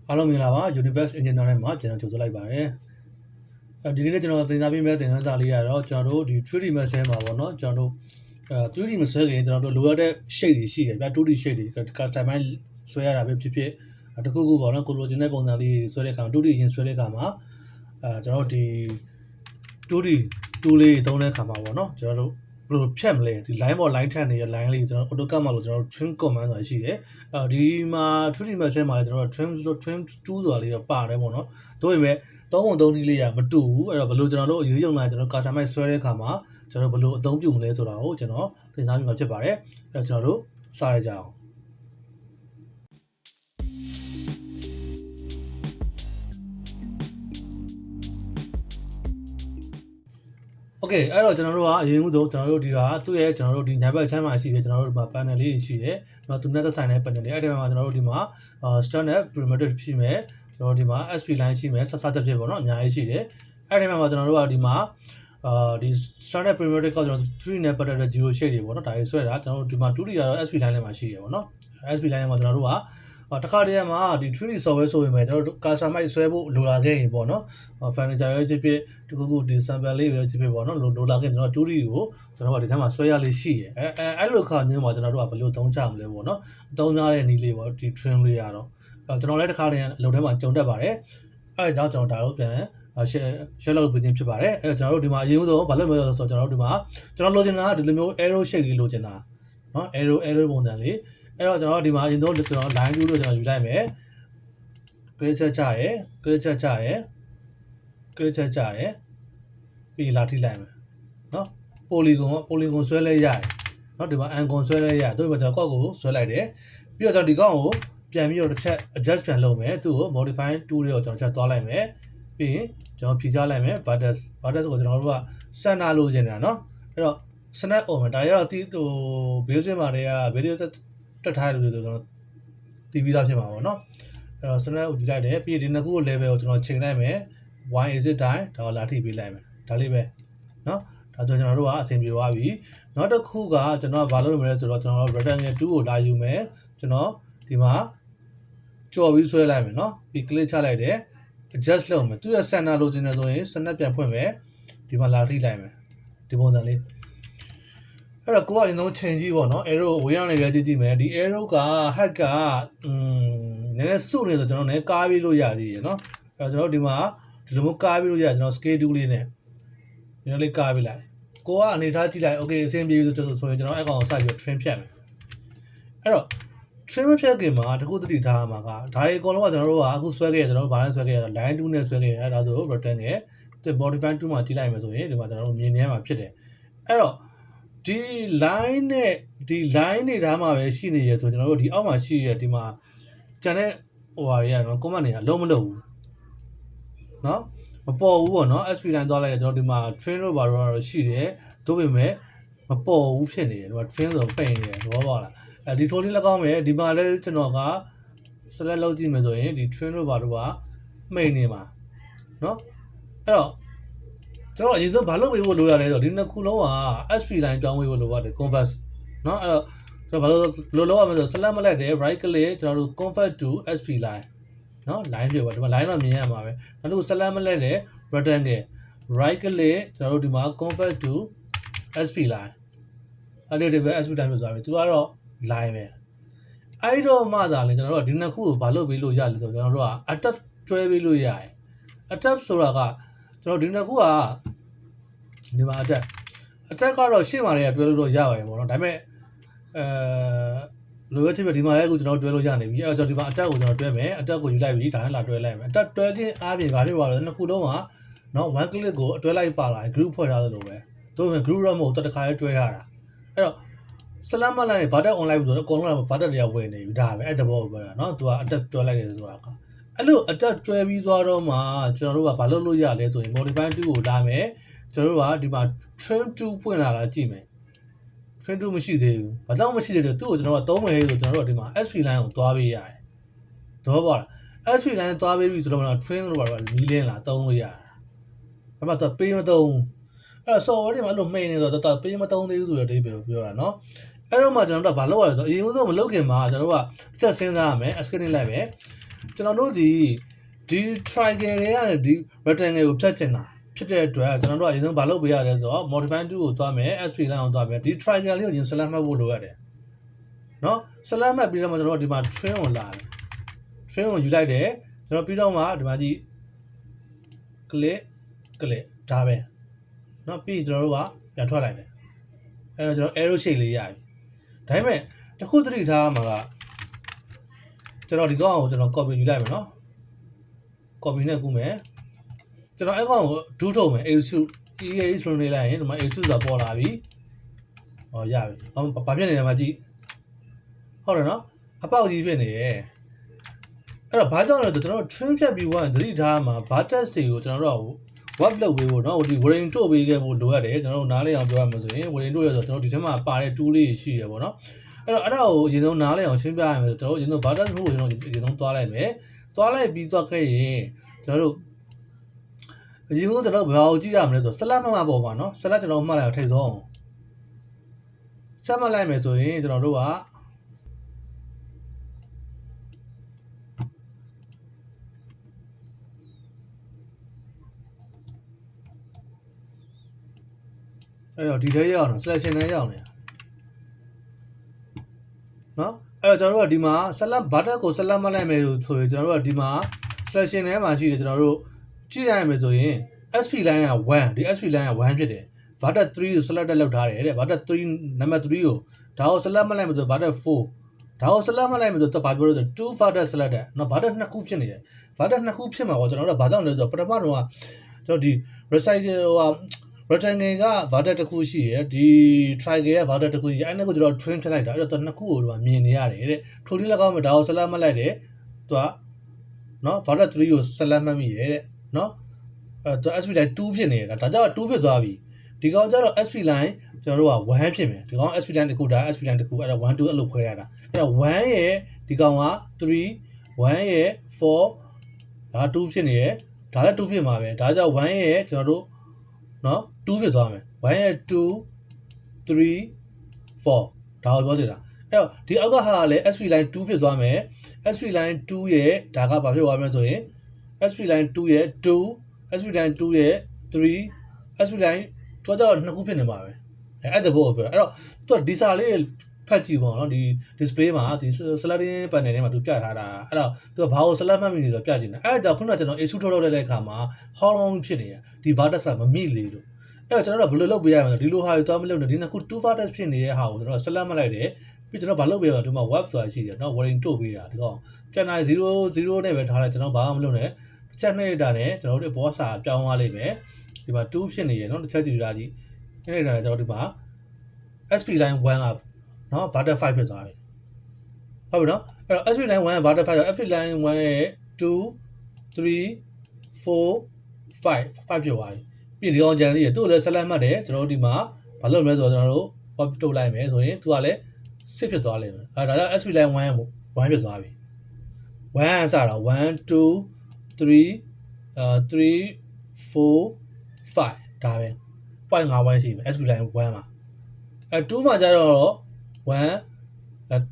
အားလုံးမင်္ဂလာပါ Universe Engineer နဲ့မှာပြန်ကြိုဆိုလိုက်ပါတယ်ဒီနေ့ကျွန်တော်သင်ကြားပေးမယ့်သင်ခန်းစာလေးကတော့ကျွန်တော်တို့ဒီ 3D Max ထဲမှာပေါ့နော်ကျွန်တော်တို့3D Max ခင်ကျွန်တော်တို့လိုအပ်တဲ့ shape တွေရှိတယ်ဗျ 2D shape တွေ custom ဆွဲရတာပဲဖြစ်ဖြစ်တခုခုပေါ့နော်ကိုလိုချင်တဲ့ပုံစံလေးဆွဲတဲ့အခါ 2D ရင်ဆွဲတဲ့အခါမှာကျွန်တော်တို့ဒီ 2D tool လေးသုံးတဲ့အခါမှာပေါ့နော်ကျွန်တော်တို့ဘယ်လိုဖြတ်မလဲဒီ line ပေါ် line ထပ်နေတဲ့ line လေးကျွန်တော် AutoCAD မှာလို့ကျွန်တော် trim command ဆိုတာရှိတယ်ဒီမှာ 3D Max ထဲမှာလည်းကျွန်တော် trim tool ဆိုတာလေးတော့ပါတယ်ပေါ့နော်တို့ပေမဲ့3x3 နည်းလေးကမတူဘူးအဲ့တော့ဘယ်လိုကျွန်တော်တို့ရွေးရုံလာကျွန်တော် custom ဆွဲတဲ့အခါမှာကျွန်တော်ဘယ်လိုအသုံးပြုမလဲဆိုတာကိုကျွန်တော်သင်ကြားပြမှာဖြစ်ပါတယ်အဲ့တော့ကျွန်တော်တို့စရကြအောင်โอเคအဲ့တော့ကျွန်တော်တို့ကအရင်ဦးဆုံးကျွန်တော်တို့ဒီဟာသူ့ရဲ့ကျွန်တော်တို့ဒီနိုင်ဘက်ချမ်းမှာရှိတယ်ကျွန်တော်တို့ဒီမှာ panel လေးရှိတယ်နော်သူနဲ့သက်ဆိုင်တဲ့ panel လေးအဲ့ဒီမှာကျွန်တော်တို့ဒီမှာ start နဲ့ perimeter ရှိမယ်ကျွန်တော်တို့ဒီမှာ SP line ရှိမယ်ဆက်စတဲ့ဖြစ်ပေါ့နော်အများကြီးရှိတယ်အဲ့ဒီမှာကျွန်တော်တို့ကဒီမှာဒီ start နဲ့ perimeter ကကျွန်တော်3နဲ့ပတ်သက်တဲ့0 shade တွေပေါ့နော်ဒါတွေဆွဲတာကျွန်တော်တို့ဒီမှာ 2D ကတော့ SP line လေးမှာရှိရပေါ့နော် SP line မှာကျွန်တော်တို့ကတခါတည်းမှာဒီ 3D software ဆိုရင်ပဲကျွန်တော်တို့ customize ဆွဲဖို့လိုလာခဲ့ရင်ပေါ့နော် furniture ရဲ့ဖြစ်ဖြစ်တခုဒီ sample လေးပဲဖြစ်ဖြစ်ပေါ့နော်လိုလာခဲ့ကျွန်တော် 2D ကိုကျွန်တော်ကဒီထဲမှာဆွဲရလေးရှိတယ်အဲ့လိုခါမျိုးမှာကျွန်တော်တို့ကဘယ်လိုသုံးချမလဲပေါ့နော်အသုံးများတဲ့နည်းလေးပေါ့ဒီ trim လေးရတော့ကျွန်တော်လည်းတခါတည်းအလုပ်ထဲမှာကြုံတတ်ပါတယ်အဲ့ဒါကြောင့်ကျွန်တော်ဒါလို့ပြန်share လုပ်ပေးခြင်းဖြစ်ပါတယ်အဲ့ကျွန်တော်တို့ဒီမှာအရင်ဆုံးဘာလို့မလဲဆိုတော့ကျွန်တော်တို့ဒီမှာကျွန်တော်လိုချင်တာကဒီလိုမျိုး arrow shape လေးလိုချင်တာနော် arrow ပုံစံလေးအဲ့တော့ကျွန်တော်ဒီမှာအရင်ဆုံးကျွန်တော် line view လို့ကျွန်တော်ယူလိုက်မယ် click ချက်ချရဲ click ချက်ချရဲ click ချက်ချရဲပြီးလာထိလိုက်မယ်နော် polygon ဆွဲလဲရတယ်နော်ဒီမှာ angle ဆွဲလဲရတယ်တို့ကျွန်တော်ကောက်ကိုဆွဲလိုက်တယ်ပြီးတော့ကျွန်တော်ဒီကောက်ကိုပြန်ပြီးတော့တစ်ချက် adjust ပြန်လုပ်မယ်သူ့ကို modify tool တွေကိုကျွန်တော်ချက်သွားလိုက်မယ်ပြီးရင်ကျွန်တော်ဖြီးချလိုက်မယ် vertex ကိုကျွန်တော်တို့က center လိုချင်တာနော်အဲ့တော့ snap on မှာဒါရတော့ဒီဟို basic မှာတွေက video တက်ထားလို့ဆိုတော့တီးပြီးသားဖြစ်မှာပေါ့နော်အဲ့တော့ snap ကိုကြည့်လိုက်တယ်ပြီးရင်ဒီနှစ်ခုကို level ကိုကျွန်တော်ချိန်လိုက်မယ် y is it time ဒါကိုလာထိပေးလိုက်မယ်ဒါလေးပဲနော်ဒါဆိုကျွန်တော်တို့ကအဆင်ပြေသွားပြီနောက်တစ်ခုကကျွန်တော်ကဘာလုပ်ရမလဲဆိုတော့ကျွန်တော် rectangle 2ကိုလာယူမယ်ကျွန်တော်ဒီမှာကြော်ပြီးဆွဲလိုက်မယ်နော်ပြီး click ချလိုက်တယ် adjust လုပ်မယ်သူရဲ့ center လိုချင်တယ်ဆိုရင် snap ပြန်ဖွင့်မယ်ဒီမှာလာထိလိုက်မယ်ဒီပုံစံလေးအဲ့တော့ကိုကအရင်ဆုံးချိန်ကြည့်ပေါ့နော် arrow ဝေးရနေကြကြည့်မယ်ဒီ arrow က head ကနည်းနည်းစုနေဆိုကျွန်တော်လည်းကားပြီးလို့ရသေးတယ်နော်အဲ့တော့ကျွန်တော်ဒီမှာဒီလိုမျိုးကားပြီးလို့ရကျွန်တော် scale tool လေးနဲ့ဒီလိုလေးကားပြီးလိုက်ကိုကအနေထားကြည့်လိုက် okay အဆင်ပြေပြီဆိုရင်ကျွန်တော်အဲ့ကောင်ကိုစပြီး trim ဖြတ်မယ်အဲ့တော့ trim ဖြတ်ခင်မှာတခုတတိထားမှာကဒါတွေအကုန်လုံးကကျွန်တော်တို့ကအခုဆွဲခဲ့ရကျွန်တော်တို့ဘာလဲဆွဲခဲ့ရ line 2နဲ့ဆွဲခဲ့ရအဲ့ဒါဆို rectangle ဒီ modify tool မှာကြည့်လိုက်မယ်ဆိုရင်ဒီမှာကျွန်တော်တို့မြင်နေမှာဖြစ်တယ်အဲ့တော့ဒီ line နဲ့ဒီ line တွေထားမှာပဲရှိနေရဆိုကျွန်တော်တို့ဒီအောက်မှာရှိရဒီမှာကျန်တဲ့ဟိုဟာတွေကတော့ comment တွေကလုံးမလုံးဘူးเนาะမပေါ်ဘူးပေါ့เนาะ SP line သွားလိုက်တယ်ကျွန်တော်ဒီမှာ train လို့ဘာလို့တော့ရှိတယ်တို့ပေမဲ့မပေါ်ဘူးဖြစ်နေတယ်ဒီမှာ train ဆိုပိန်နေတယ်ဘောပါလားဒီ tool လေးလက်ကောင်းမယ်ဒီမှာလည်းကျွန်တော်က select လုပ်ကြည့်မယ်ဆိုရင်ဒီ train လို့ဘာလို့ကမှိန်နေမှာเนาะအဲ့တော့ကျွန်တော်အရင်ဆုံးဘာလုပ်ပေးဖို့လိုရလဲဆိုတော့ဒီနှစ်ခုလုံးက SP line ပြောင်းပေးဖို့လိုပါတယ် convert เนาะအဲ့တော့ကျွန်တော်ဘာလို့လုပ်ရမလဲဆိုတော့ select မလိုက်တယ် right click ကျွန်တော်တို့ convert to SP line เนาะ line တွေပါဒီမှာ line တော့မြင်ရမှာပဲနောက်တစ်ခု select မလိုက်တယ် rectangle right click ကျွန်တော်တို့ဒီမှာ convert to SP line အဲ့ဒီပဲ SP line ဖြစ်သွားပြီသူကတော့ line ပဲအဲ့တော့မှသာလေကျွန်တော်တို့ဒီနှစ်ခုကိုဘာလုပ်ပေးလို့ရလဲဆိုတော့ကျွန်တော်တို့က attach တွဲပေးလို့ရတယ် attach ဆိုတာကကျွန်တော်ဒီနှစ်ခုကဒီမှာ attach ကတော့ရှေ့မှာလည်းတွဲလို့တော့ရပါတယ်ပေါ့နော်ဒါပေမဲ့လိုပဲဖြစ်ဖြစ်ဒီမှာလည်းအခုကျွန်တော်တွဲလို့ရနေပြီအဲ့တော့ဒီမှာ attach ကိုကျွန်တော်တွဲမယ် attach ကိုယူလိုက်ပြီဒါနဲ့လာတွဲလိုက်မယ် attach တွဲခြင်းအားဖြင့်ဘာဖြစ်သွားလဲနှစ်ခုလုံးကနော် one click ကိုအတွဲလိုက်ပါလာ group ဖွဲ့ထားသလိုပဲတို့ပေမဲ့ group တော့မဟုတ်တခါလေးတွဲရတာအဲ့တော့ select မလိုက်ရင် vertex online ဆိုတော့အကုန်လုံးက vertex တွေကဝင်နေပြီဒါပဲအဲ့တဘောကိုပြောတာနော်သူက attach တွဲလိုက်တယ်ဆိုတာကအဲ့လို attach တွဲပြီးသွားတော့မှကျွန်တော်တို့ကဘာလုပ်လို့ရလဲဆိုရင် modify tool ကိုလာမယ်ကျွန်တော်တို့ကဒီမှာ trim tool ဖွင့်လာတာကြည့်မယ် trim tool မရှိသေးဘူးဘာကြောင့်မရှိသေးလဲသူ့ကိုကျွန်တော်ကသုံးမယ်ဆိုကျွန်တော်တို့ကဒီမှာ SP line ကိုသွားပေးရတယ်တော့ပါလား SP line သွားပေးပြီဆိုတော့ trim လို့ပါတော့မီးလင်းလာသုံးလို့ရတာဒါမှတော့ပေးမသုံးအဲ့တော့ software တွေမှာအဲ့လိုမှိန်နေတော့တော်ပေးမသုံးသေးဘူးဆိုတဲ့အဓိပ္ပာယ်ကိုပြောတာနော်အဲ့တော့မှကျွန်တော်တို့ကဘာလုပ်ရလဲဆိုတော့အရင်ဆုံးမလုပ်ခင်မှာကျွန်တော်တို့ကအချက်စဉ်းစားရမယ် escape လိုက်မယ် ကျွန်တော်တို့ဒီ triangle တွေကနေဒီ rectangle ကိုဖြတ်ချင်တာဖြစ်တဲ့အတွက်ကျွန်တော်တို့အရင်ဆုံးမလုပ်ပေးရလဲဆိုတော့ modify 2ကိုသွားမယ် SP line ကိုသွားမယ်ဒီ triangle လေးကိုရင် select မှတ်ဖို့လိုရတယ်နော် select မှတ်ပြီးတော့မှကျွန်တော်တို့ဒီမှာ trim ကိုလာတယ် trim ကိုယူလိုက်တယ်ကျွန်တော်ပြီးတော့မှဒီမှာကြည့် click ဒါပဲနော်ပြီးကျွန်တော်တို့ကပြန်ထွက်လိုက်တယ်အဲ့တော့ကျွန်တော် arrow shape လေးရပြီဒါပေမဲ့တခုသတိထားမှာကကျွန်တော်ဒီကောင်ကိုကျွန်တော် copy ယူလိုက်မယ်နော် copy နဲ့ကူးမယ်ကျွန်တော်အဲ့ကောင်ကိုဒူးထုတ်မယ် EAS လို့နေလိုက်ရင်ဒီမှာ EAS ဆိုတာပေါ်လာပြီဟောရပြီဘာဖြစ်နေလဲမှာကြည့်ဟုတ်တယ်နော်အပေါက်ကြီးဖြစ်နေရဲ့အဲ့တော့ဘာကြောင့်လဲဆိုတော့ကျွန်တော် trim ဖြတ်ပြီးဝင်သတိထားမှာ vertex တွေကိုကျွန်တော်တို့ web လုပ်ပေးဖို့နော်ဒီ wording တို့ပေးခဲ့ဖို့လိုရတယ်ကျွန်တော်တို့နားလည်အောင်ပြောရမှာဆိုရင် wording တို့ရဆိုတော့ကျွန်တော်ဒီထဲမှာပါတဲ့ tool လေးရှိရပေါ့နော်အဲ့တော့အဲ့ဒါကိုအရင်ဆုံးနားလည်အောင်ရှင်းပြရမယ်ဆိုတော့ကျွန်တော် vertex ကိုကျွန်တော်အရင်ဆုံးသွားလိုက်မယ်သွားလိုက်ပြီးသွားခဲ့ရင်ကျွန်တော်တို့အရင်ဆုံးကျွန်တော်ဘာကိုကြည့်ရမလဲဆိုတော့ select မှတ်ပေါ်ပါနော် select ကျွန်တော်မှတ်လိုက်အောင်ထိတ်ဆုံးဆက်မှတ်လိုက်မယ်ဆိုရင်ကျွန်တော်တို့ကအဲ့တော့ဒီထဲရောက်အောင် selection ထဲရောက်နေတာနော်အဲ့တော့ကျွန်တော်တို့ကဒီမှာ select button ကို select မှတ်လိုက်မယ်ဆိုရင်ကျွန်တော်တို့ကဒီမှာ selection ထဲမှာရှိတယ်ကျွန်တော်တို့ကြည့်ရမယ်ဆိုရင် SP line က1ဒီ SP line က1ဖြစ်တယ် button 3ကို select လုပ်ထားတယ်တဲ့ button 3 number 3ကိုဒါကို select မှတ်လိုက်မယ်ဆို button 4ဒါကို select မှတ်လိုက်မယ်ဆိုတော့ဘာပြောလို့ဆို2 button select တဲ့နော် button 2ခုဖြစ်နေတယ် button 2ခုဖြစ်မှာပေါ့ကျွန်တော်တို့ကဘာကြောင့်လဲဆိုတော့ပထမတော့ကကျွန်တော်ဒီ recycle ဟိုrectangle က vertex တစ်ခုရှိရယ်ဒီ triangle က vertex တစ်ခုရှိရယ်အဲ့နှစ်ခုကျွန်တော် trim ထည့်လိုက်တာအဲ့တော့နှစ်ခုကိုဒီမှာမြင်နေရတယ်တဲ့ထိုလေးလည်းကောင်းမယ်ဒါကို select မှတ်လိုက်တယ်သူကနော် vertex 3ကို select မှတ်မိတယ်တဲ့နော်အဲ့တော့ SP line 2ဖြစ်နေတယ်ဒါကြောင့်2ဖြစ်သွားပြီဒီကောင်ကျတော့ SP line ကျွန်တော်တို့က1ဖြစ်မယ်ဒီကောင် SP line တစ်ခုဒါ SP line တစ်ခုအဲ့တော့1 2အဲ့လိုခွဲရတာအဲ့တော့1ရဲ့ဒီကောင်က3 1ရဲ့4ဒါ2ဖြစ်နေရယ်ဒါလည်း2ဖြစ်မှာပဲဒါကြောင့်1ရဲ့ကျွန်တော်တို့နော်2ဖြစ်သွားမယ်1ရဲ့2 3 4ဒါကိုပြောနေတာအဲ့တော့ဒီအောက်ကဟာကလည်း SP line 2ဖြစ်သွားမယ် SP line 2ရဲ့ဒါကဘာဖြစ်သွားမလဲဆိုရင် SP line 2ရဲ့2 SP line 2ရဲ့3 SP line တော့နှစ်ခုဖြစ်နေမှာပဲအဲ့ဒါဘောပြောအဲ့တော့သူဒီစာလေးဖတ်ကြည့်ပေါ့နော်ဒီ display မှာဒီ selecting panel ထဲမှာသူပြထားတာအဲ့တော့သူကဘာကို select မှတ်မိနေဆိုပြချင်တယ်အဲ့ဒါကြောင့်ခုနကကျွန်တော် issue ထုတ်လုပ်တဲ့အခါမှာ how long ဖြစ်နေတာဒီ vertex ကမမိလေလို့အဲ့တော့ကျွန်တော်တို့ဘယ်လိုလုပ်ပေးရမလဲဒီလိုဟာကိုသွားမလုပ်နဲ့ဒီနှစ်ခု two vertex ဖြစ်နေတဲ့ဟာကိုကျွန်တော် select မှတ်လိုက်တယ်ပြီးကျွန်တော်ဘာလုပ်ပေးရမလဲဒီမှာ web ဆိုတာရှိတယ်နော် wording တို့ပေးတာဒီကောင် channel 0 နဲ့ပဲထားလိုက်ကျွန်တော်ဘာမှမလုပ်နဲ့ချက်နဲ့တာနဲ့ကျွန်တော်တို့ဘောစာပြောင်းသွားလိမ့်မယ်ဒီမှာ2ဖြစ်နေရနော်တစ်ချက်ကြည့်ကြတာဒီအဲ့ဒါလည်းကျွန်တော်ဒီမှာ SP line 1ကနော် vertex 5ဖြစ်သွားပြီဟုတ်ပြီနော်အဲ့တော့ SP line 1က vertex 5ဆို SP line 1ရဲ့2 3 4 5ဖြစ်သွားပြီပြီးဒီကောင်ကြံလေးရသူ့ကိုလည်း select မှတ်တယ်ကျွန်တော်တို့ဒီမှာဘာလုပ်မလဲဆိုတော့ကျွန်တော်တို့ pop တုတ်လိုက်မယ်ဆိုရင်သူကလည်း6ဖြစ်သွားလိမ့်မယ်အဲ့ဒါကြောင့် SP line 1ကို1ဖြစ်သွားပြီ1စတာ1 2 3 3 4 5ဒါပဲ point 5 1ရှိမယ် SP line 1မှာ2မှာကျတော့1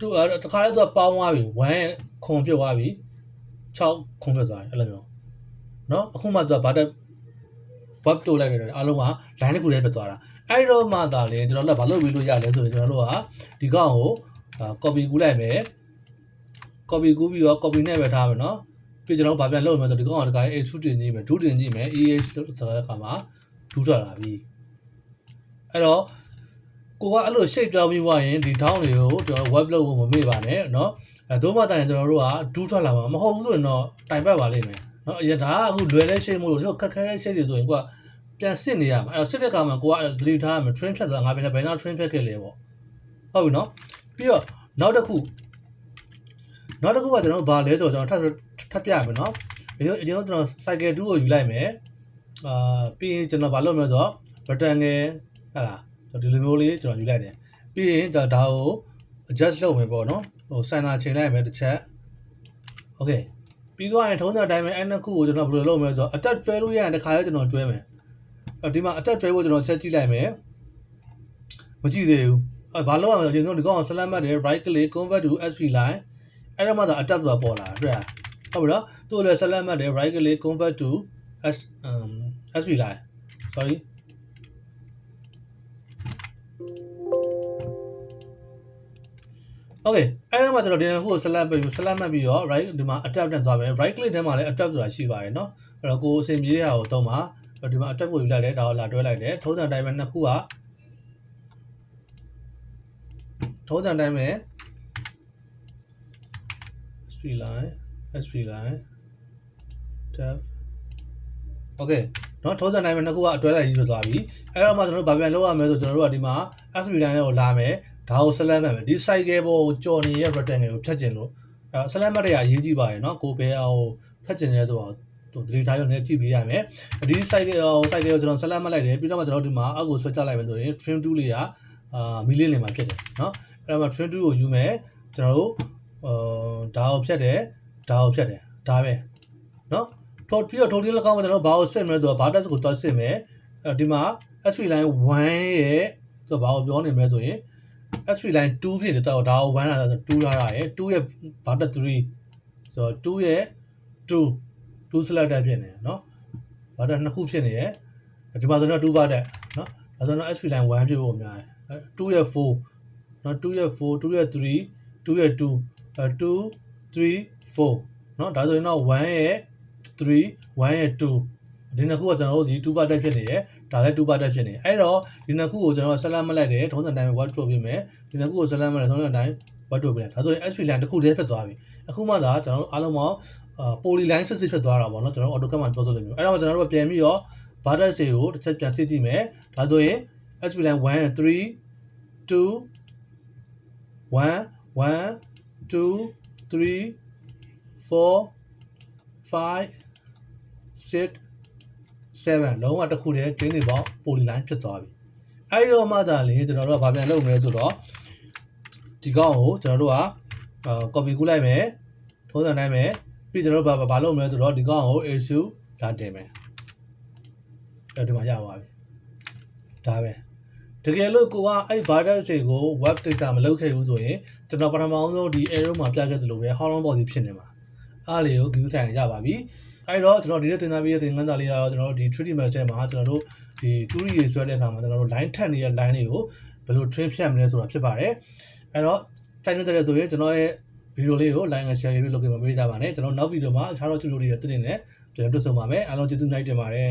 2တခါလဲသူကပေါင်းသွားပြီ1ခွန်ပြတ်သွားပြီ6ခွန်ပြတ်သွားပြီအဲ့လိုမျိုးเนาะအခုမှသူကဘာတက် web တိုးလိုက်တယ်အားလုံးက line တစ်ခုလေးပြတ်သွားတာအဲ့တော့မှသာလေကျွန်တော်တို့ကဘာလုပ်ပြီးလို့ရလဲဆိုရင်ကျွန်တော်တို့ကဒီကောင်ကို copy ကူးလိုက်မယ် copy ကူးပြီးတော့ copy နဲ့ပဲထားမယ်เนาะပြီးကျွန်တော်ဘာပြန်လုပ်မလဲဆိုဒီကောင်ကတခါလေး extrude တင်ကြည့်မယ်ဒူးတင်ကြည့်မယ် EH လို့ဆိုတဲ့အခါမှာဒူးထွက်လာပြီအဲ့တော့ကိုကအဲ့လို shape ပြောင်းပြီးွားရင်ဒီ down တွေကိုကျွန်တော် web လုပ်ဖို့မမေ့ပါနဲ့เนาะဒို့မှတိုင်ကျွန်တော်တို့ကဒူးထွက်လာမှာမဟုတ်ဘူးဆိုရင်တော့တိုင်ပတ်ပါလိမ့်မယ်เนาะအရင်ဒါကအခုလွယ်တဲ့ shape မို့လို့ခက်ခဲတဲ့ shape တွေဆိုရင်ကိုကပြန်စစ်နေရမှာအဲ့တော့စစ်တဲ့အခါမှာကိုက delete ထားရမယ် trim ဖြတ်ဆိုတာငါပြန်ဘယ်တော့ trim ဖြတ်ခဲ့လဲပေါ့ဟုတ်ပြီเนาะပြီးတော့နောက်တစ်ခုကကျွန်တော်တို့ဘာလဲဆိုတော့ကျွန်တော်ထပ်ပြရမယ်เนาะအရင်ကျွန်တော် cycle 2ကိုယူလိုက်မယ်ပြီးရင်ကျွန်တော်ဘာလုပ်မလဲဆိုတော့ rectangle ဟဲ့လားဒီလိုမျိုးလေးကျွန်တော်ယူလိုက်တယ်ပြီးရင်ဒါကို adjust လုပ်မယ်ပေါ့နော်ဟို center ချိန်လိုက်မယ်တစ်ချက် okay ပြီးသွားရင်ထုံးတဲ့အတိုင်းပဲအဲ့နှစ်ခုကိုကျွန်တော်ဘယ်လိုလုပ်မလဲဆိုတော့ attach တွဲလို့ရရင်တစ်ခါလေးကျွန်တော်တွဲမယ်ဒီမှာ attach တွဲဖို့ကျွန်တော်ချက်ကြည့်လိုက်မယ်မကြည့်သေးဘူးဘာလုပ်ရမလဲကျွန်တော်ဒီကောင် select မှတ်တယ် right click convert to SP line အဲ့တော့မှသာ attach ဆိုတာပေါ်လာတွေ့လား ဟုတ်ပြီနော်သူ့လည်း select မှတ်တယ် right click convert to SP line sorry okay အဲ့ဒါမှကျွန်တော်ဒီနှစ်ခုကို select ပြီးမှတ်ပြီးတော့ right ဒီမှာ adapt နဲ့သွားမယ် right click ထဲမှာလည်း adapt ဆိုတာရှိပါတယ်เนาะအဲ့တော့ကိုယ်အစဉ်ပြေးတဲ့ဟာကိုသုံးပါဒီမှာ adapt ကိုယူလိုက်တယ်ဒါကိုလာတွဲလိုက်တယ်ထုံးစံတိုင်းပဲနှစ်ခုကထုံးစံတိုင်းပဲ SP line tab okay เนาะထုံးစံတိုင်းပဲနှစ်ခုကအတွဲလိုက်ပြီးသွားပြီအဲ့တော့မှကျွန်တော်တို့ဗာပြန်လုပ်ရမယ်ဆိုကျွန်တော်တို့ကဒီမှာ SP line ကိုလာမယ်ဒါကို select မှတ်မယ်ဒီ cycle ပေါ်ကိုကြော်နေတဲ့ rectangle ကိုဖြတ်ကျင်လို့select မှတ်တဲ့အရေးကြီးပါတယ်เนาะကိုဘယ်အောင်ဖြတ်ကျင်လဲဆိုတော့သူသတိထားရုံနဲ့ကြည့်ပေးရမယ်ဒီ cycle ကိုကျွန်တော် select မှတ်လိုက်တယ်ပြီးတော့မှကျွန်တော်တို့ဒီမှာအောက်ကိုဆွဲချလိုက်မယ်ဆိုရင် trim tool လေးကမီလင်းနေမှာဖြစ်တယ်เนาะအဲ့တော့ trim tool ကိုယူမယ်ကျွန်တော်တို့ဒါကိုဖြတ်တယ်ဒါပဲเนาะပြီးတော့ total လောက်မှကျွန်တော်ဘာကိုစစ်မလဲဆိုတော့ bar test ကိုတွက်စစ်မယ်ဒီမှာ SP line 1ရဲ့ဆိုတော့ဘာကိုပြောနေမလဲဆိုရင် SP line 2ဖြစ်တယ်တော့ဒါကို1လာဆို2ထားတာရယ်2ရဲ့ bar test 3ဆိုတော့2ရဲ့2 selector ဖြစ်နေเนาะ bar test နှစ်ခုဖြစ်နေရယ်ဒီမှာဆိုတော့2 bar test เนาะဒါဆိုတော့ SP line 1ဖြစ်ဖို့များတယ်2ရဲ့4เนาะ2ရဲ့4 2ရဲ့3 2ရဲ့2 2 3 4เนาะဒါဆိုရင်တော့1ရဲ့3 1ရဲ့2ဒီနှစ်ခုကကျွန်တော်တို့ဒီ2 bar test ဖြစ်နေရယ်ဒါလည်း2 bar test ဖြစ်နေအဲ့တော့ဒီနှစ်ခုကိုကျွန်တော် select မှတ်လိုက်တယ်ထုံးစံတိုင်း word drop ပြင်မယ်ဒီနှစ်ခုကို select မှတ်တယ်ထုံးစံတိုင်း word drop ပြင်တယ်ဒါဆိုရင် SP line တစ်ခုတည်းဖြစ်သွားပြီအခုမှသာကျွန်တော်တို့အားလုံးပေါင်းpoly line စစ်ဖြစ်သွားတာပေါ့နော်ကျွန်တော် AutoCAD မှာပြောသလိုမျိုးအဲ့တော့ကျွန်တော်တို့ပြန်ပြီးတော့ bar test တွေကိုတစ်ချက်ပြန်စစ်ကြည့်မယ်ဒါဆိုရင် SP line 1 3 2 1 1 2 3 4 5 6 7လုံးဝတစ်ခုတည်းကျင်းနေပေါ့ poly line ဖြစ်သွားပြီအဲ့တော့မှသာလေကျွန်တော်တို့ကဗာပြန်လုပ်မယ်ဆိုတော့ဒီကောင်ကိုကျွန်တော်တို့ကcopy ကူးလိုက်မယ်ထုံးစံတိုင်းပဲပြီးကျွန်တော်တို့ဗာလုပ်မယ်ဆိုတော့ဒီကောင်ကို issue လာတင်မယ်အဲ့ဒီမှာရပါပြီဒါပဲတကယ်လို့ကိုကအဲ့ virus တွေကို web data မလုပ်ခဲ့ဘူးဆိုရင်ကျွန်တော်ပထမဆုံးဒီ arrow မှာပြခဲ့သလိုပဲ how long ပေါ်စီဖြစ်နေမှာအားလေးကို view ဆိုင်ရပါပြီအဲ့တော့ကျွန်တော်ဒီနေ့သင်သားပေးတဲ့သင်ခန်းစာလေးကတော့ကျွန်တော်တို့ဒီ 3D Max ထဲမှာကျွန်တော်တို့ဒီ 2D ရေးဆွဲတဲ့အခါမှာကျွန်တော်တို့ line ထပ်နေတဲ့ line တွေကိုဘယ်လို trim ဖြတ်မလဲဆိုတာဖြစ်ပါတယ်အဲ့တော့စိုက်နေတဲ့ဆိုရင်ကျွန်တော်ရဲ့ video လေးကို like and share လေးလုပ်ခဲ့ပါမေးကြပါနဲ့ကျွန်တော်နောက် video မှာအခြားသော tutorial တွေတင်နေတယ်ကျွန်တော်တွေ့ဆုံပါမယ်အားလုံးကျေးဇူးများတင်ပါတယ်